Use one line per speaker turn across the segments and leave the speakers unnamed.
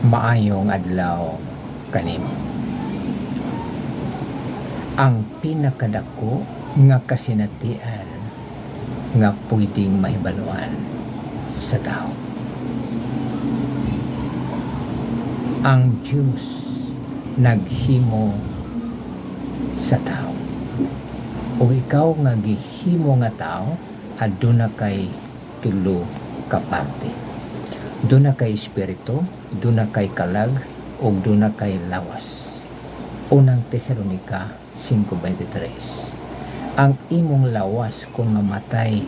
Maayong adlaw kanimo. Ang pinakadako nga kasinatian nga pwedeng mahibaluan sa tao. Ang Diyos naghimo sa tao. O ikaw nga gihimo nga tao, aduna kay tulo ka parte. Duna kay espiritu, duna kay kalag, o duna kay lawas. Unang Tesalonica 5:23. Ang imong lawas kung mamatay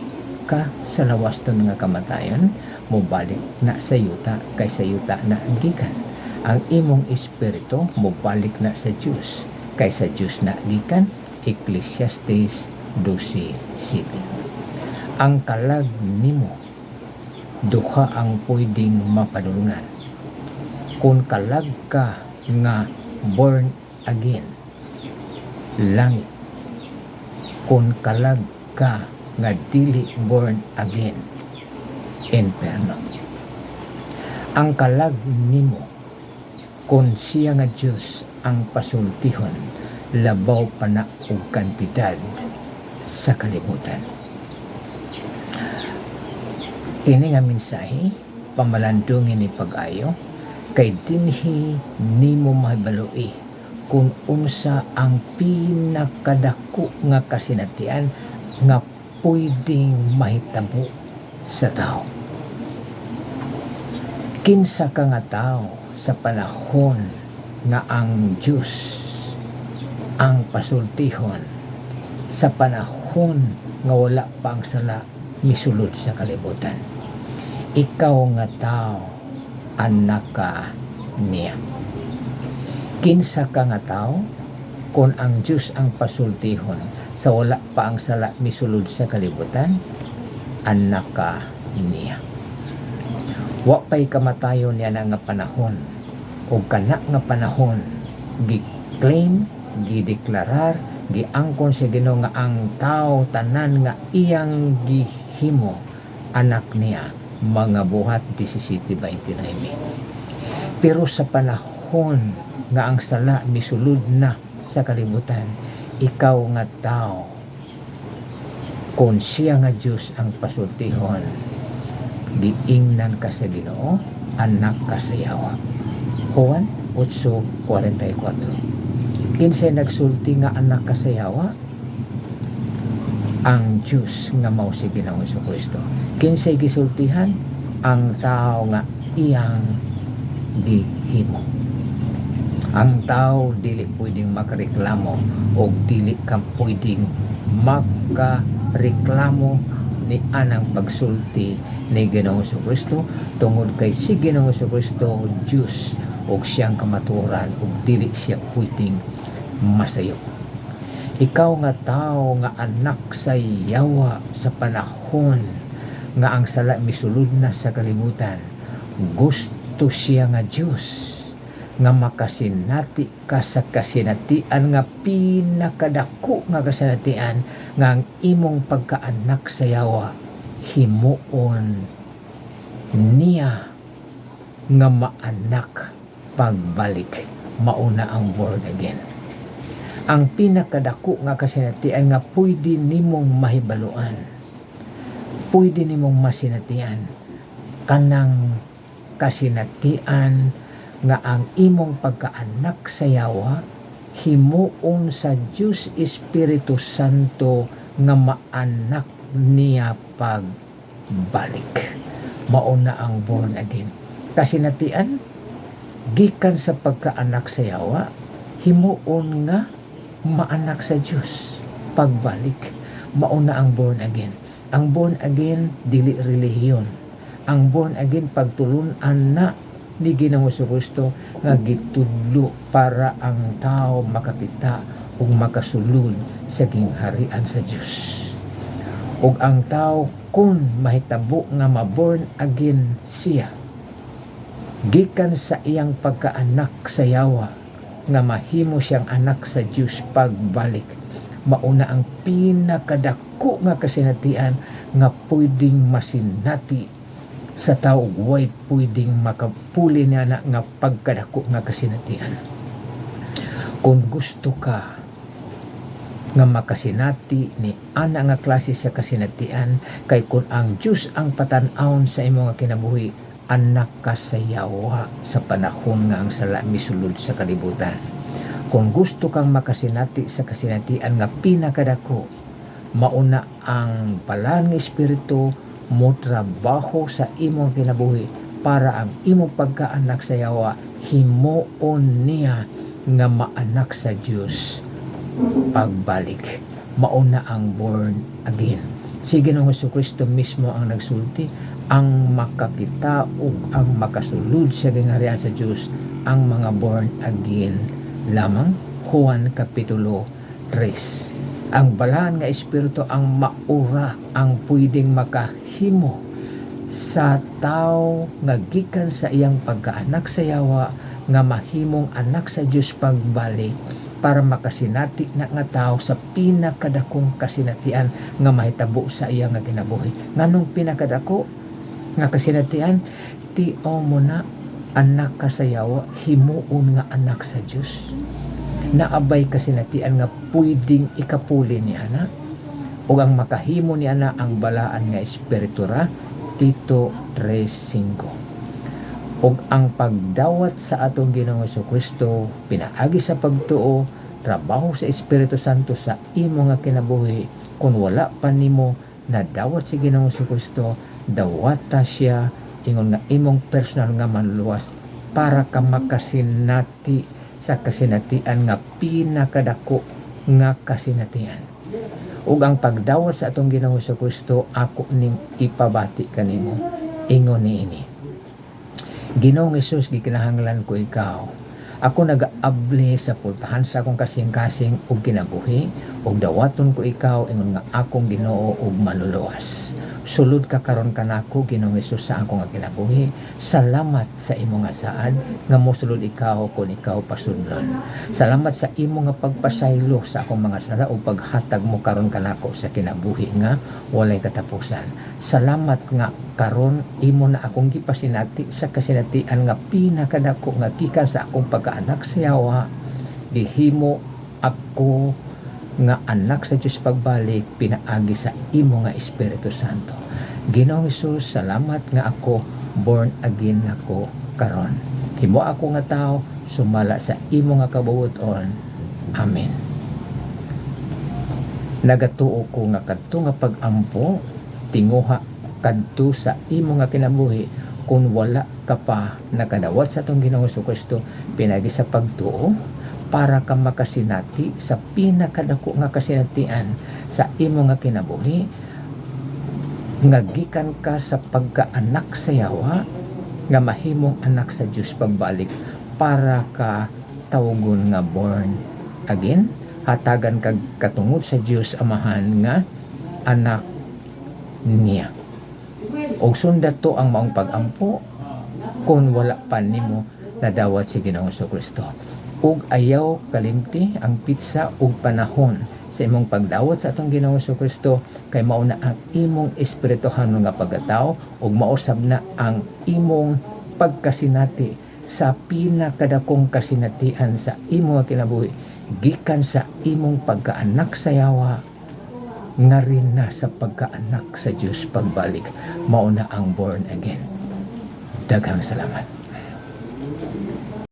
ka sa lawas ton nga kamatayon, mobalik na sa yuta kay sa yuta na gikan. Ang imong espiritu mobalik na sa Dios kay sa Dios na gikan. Ecclesiastes 12:7. Ang kalag nimo duha ang pwedeng mapadulungan. Kung kalag ka nga born again, langit. Kung kalag ka nga dili born again, inferno. Ang kalag nimo kung siya nga Diyos ang pasultihon, labaw pa na og kantidad sa kalibutan. Kini nga mensahe pamalandungin ni pag-ayo kay dinhi nimo mahibaloi kung unsa ang pinakadako nga kasinatian nga pwedeng mahitabo sa tao. Kinsa ka nga tao sa panahon nga ang Diyos ang pasultihon, sa panahon nga wala pang sala misulod sa kalibutan. Ikaw nga tao, anak ka niya. Kinsa ka nga tao kung ang Diyos ang pasultihon, sa wala pa ang sala misulod sa kalibutan, anak ka niya. Wa pa'y kamatayon niya nga panahon, o kana nga panahon gi-claim, gideklarar, giangkon sa Ginoo nga ang tao tanan nga iyang gihimo anak niya, mga buhat 17:29. Pero sa panahon nga ang sala misulod na sa kalibutan, ikaw nga tao, kung siya nga Diyos ang pasultihon, giingnan ka sa Ginoo, anak ka sa Yawa. Juan 8:44. Kinsay nagsulti nga anak ka sa Yawa? Ang Diyos nga mao si Ginoong Jesucristo. Kinsay gisultihan? Ang tao nga iyang gihimo. Ang tao dili pwedeng makareklamo o dili ka pwedeng makareklamo ni anang pagsulti ni Ginoong Jesucristo tungod kay si Ginoong Jesucristo Diyos og siyang kamatuoran ug dili siya pwedeng masayo. Ikaw nga tao nga anak sa Yawa sa panahon nga ang sala misulod na sa kalibutan, gusto siya nga Diyos nga makasinati ka sa kasinatian nga pinakadako nga kasinatian nga ang imong pagkaanak sa Yawa himuon niya nga maanak pagbalik, mauna ang born again. Ang pinakadako nga kasinatian nga pwede nimong mahibaluan, pwede nimong masinatian, kanang kasinatian nga ang imong pagkaanak sa Yawa himuon sa Diyos Espiritu Santo nga maanak niya pagbalik, mauna ang born again. Kasinatian gikan sa pagkaanak sa Yawa himuon nga maanak sa Diyos pagbalik, mauna ang born again. Ang born again dili relihiyon. Ang born again pagtulunan na ni Ginoong Jesucristo nga gitudlo para ang tao makapita ug makasulod sa gingharian sa Diyos. Ug ang tao kung mahitabo nga ma-born again siya gikan sa iyang pagkaanak sa Yawa nga mahimo siyang anak sa Diyos pagbalik, mauna ang pinakadako nga kasinatian nga pwedeng masinati sa tao way pwedeng makapuli niya na nga pagkadako nga kasinatian. Kung gusto ka nga makasinati ni ana nga klase sa kasinatian, kay kun ang Diyos ang patan-awon sa imo nga kinabuhi, anak ka sa yawa sa panahon nga ang sala misulod sa kalibutan. Kung gusto kang makasinati sa kasinatian nga pinakadako, mauna ang balaan nga espiritu mo trabaho sa imong kinabuhi para ang imong pagkaanak sa yawa himuon niya nga maanak sa Dios pagbalik. Mauna ang born again. Si Ginoong Jesucristo mismo ang nagsulti, ang makakita ug ang makasulod sa gingharian sa Dios ang mga born again lamang. Juan Kapitulo 3. Ang balaan nga espiritu ang maura ang pwedeng makahimo sa tao nga gikan sa iyang pagkaanak sa yawa nga mahimong anak sa Dios pagbalik, para makasinati na nga tao sa pinakadakong kasinatian nga mahitabo sa iyang nga kinabuhi. Nganong pinakadako nga kasinatian? Tio mo na anak ka sa yawa, himuon nga anak sa Dios. Naabay kasinatian nga pwedeng ikapuli ni ana, o ang makahimo ni ana ang balaan nga espiritura. Tito 3:5. O ang pagdawat sa atong Ginoong Jesucristo pinaagi sa pagtuo, trabaho sa Espiritu Santo sa imo nga kinabuhi. Kung wala pa nimo nadawat si Ginoong Jesucristo, dawata siya ingon nga imong personal nga manluwas para ka makasinati sa kasinatian nga pinakadako nga kasinatian. Ug ang pagdawat sa atong Ginoong Jesucristo, ako ning ipabati kanimo, ingon niini: Ginoong Hesus, gikinahanglan ko ikaw. Ako nagaabli sa pultahan sa akong kasing-kasing ug kinabuhi, ug dawaton ko ikaw ingon nga akong Ginoo ug maluluwas. Sulod ka karon kanako, Ginoong Hesus, sa akong kinabuhi. Salamat sa imo nga saad nga mosulod ikaw kun ikaw pasudlon. Salamat sa imo nga pagpasaylo sa akong mga sala ug paghatag mo karon kanako sa kinabuhi nga walay katapusan. Salamat nga karon imo na akong gipasinati sa kasinatian nga pinakadako nga gikan sa akong pagkaanak sa yawa. Gihimo ako nga anak sa Diyos pagbalik, pinaagi sa imo nga Espiritu Santo. Ginoong Hesus, salamat nga ako born again ako karon. Himo ako nga tao sumala sa imo nga kabuoton. Amen. Nagatuo ko nga kadto nga pag-ampo tinguha kadto sa imo nga kinabuhi, kung wala ka pa nakadawat sa atong Ginoong Jesucristo, pinagi sa pagtuo para ka makasinati sa pinakadako nga kasinatian sa imo nga kinabuhi, nga gikan ka sa pagkaanak sa yawa nga mahimong anak sa Dios pagbalik, para ka tawagon nga born again, hatagan kag katungod sa Dios Amahan nga anak niya. Og sunda to ang maong pag-ampo kung wala pa nimo nadawat si Ginoong Jesucristo. Ug ayaw kalimti ang pitsa ug panahon sa imong pagdawat sa atong Ginoong Jesucristo, kay mao na ang imong espirituhan nga pagkatao ug mausab na ang imong pagkasinati sa pinakadakong kasinatian sa imong kinabuhi, gikan sa imong pagkaanak sa yawa nga rin na sa pagkaanak sa Dios pagbalik. Mao na ang born again. Daghang salamat.